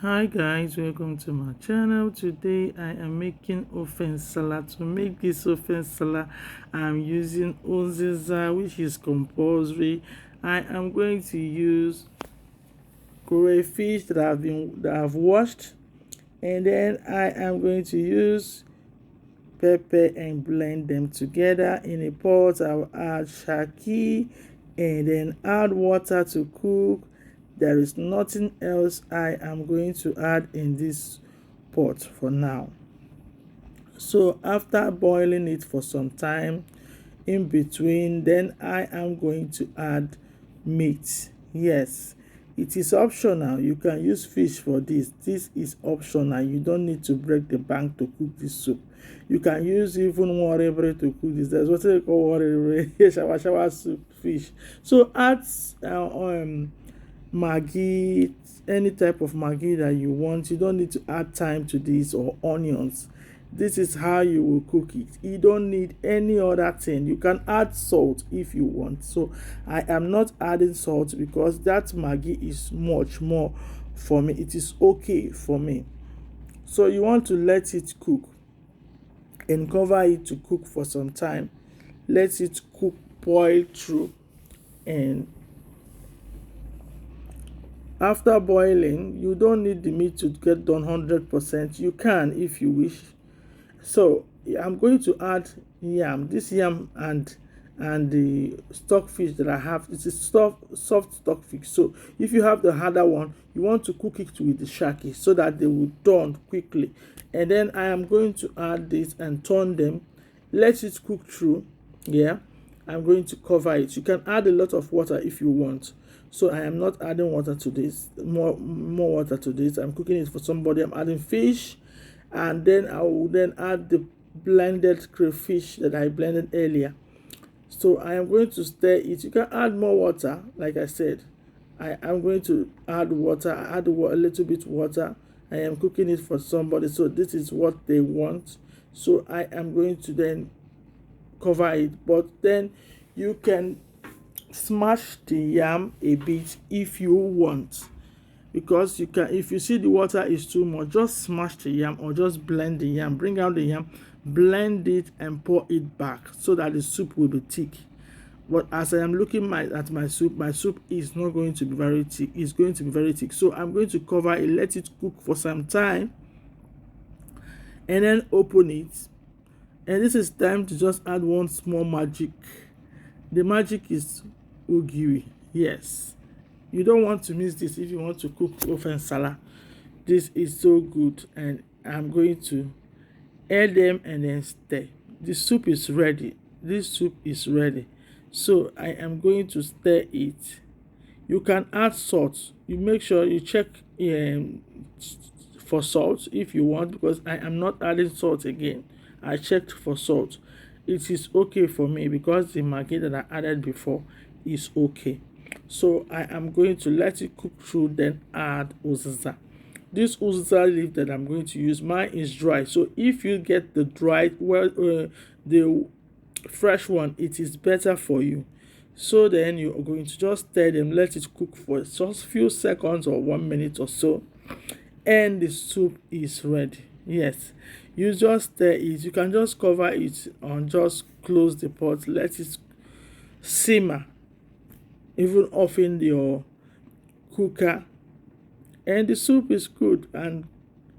Hi guys, welcome to my channel. Today I am making Ofe Nsala. To make this Ofe Nsala, I'm using uziza, which is compulsory. I am going to use crayfish that I've washed, and then I am going to use pepper and blend them together in a pot. I'll add shaki and then add water to cook. There is nothing else I am going to add in this pot for now. So after boiling it for some time in between, then I am going to add meat. Yes, it is optional. You can use fish for this. This is optional. You don't need to break the bank to cook this soup. You can use even whatever to cook this. There's what they call whatever shawa soup fish. So add maggi, any type of maggi that you want. You don't need to add thyme to this or onions. This is how you will cook it. You don't need any other thing. You can add salt if you want. So I am not adding salt because that maggi is much more for me. It is okay for me. So you want to let it cook and cover it to cook for some time. Let it cook, boil through, and after boiling, you don't need the meat to get done 100%. You can if you wish. So I'm going to add yam. This yam and the stockfish that I have, it's a soft stockfish. So if you have the harder one, you want to cook it with the shaki so that they will done quickly. And then I am going to add this and turn them. Let it cook through. Yeah, I'm going to cover it. You can add a lot of water if you want. So I am not adding water to this, more water to this. I'm cooking it for somebody. I'm adding fish, and then I will then add the blended crayfish that I blended earlier. So I am going to stir it. You can add more water, like I said. I am going to add water. I add a little bit water. I am cooking it for somebody, so this is what they want. So I am going to then cover it, but then you can smash the yam a bit if you want, because you can, if you see the water is too much, just smash the yam or just blend the yam. Bring out the yam, blend it and pour it back so that the soup will be thick. But as I am looking at my soup is not going to be very thick. It's going to be very thick. So I'm going to cover it, let it cook for some time, and then open it. And this is time to just add one small magic. The magic is ugiri. Yes, you don't want to miss this if you want to cook Ofe Nsala. This is so good, and I'm going to add them and then stir. The soup is ready. This soup is ready. So I am going to stir it. You can add salt. You make sure you check for salt if you want, because I am not adding salt again. I checked for salt. It is okay for me because the maggi that I added before is okay. So I am going to let it cook through, then add uziza. This uziza leaf that I'm going to use, mine is dry. So if you get the dried, the fresh one, it is better for you. So then you are going to just stir them, let it cook for just few seconds or 1 minute or so, and the soup is ready. Yes, you just stir it. You can just cover it and just close the pot, let it simmer, even off in your cooker, and the soup is good and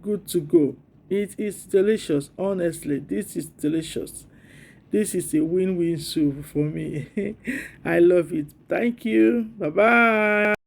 good to go. It is delicious. Honestly, this is delicious. This is a win-win soup for me. I love it. Thank you. Bye bye.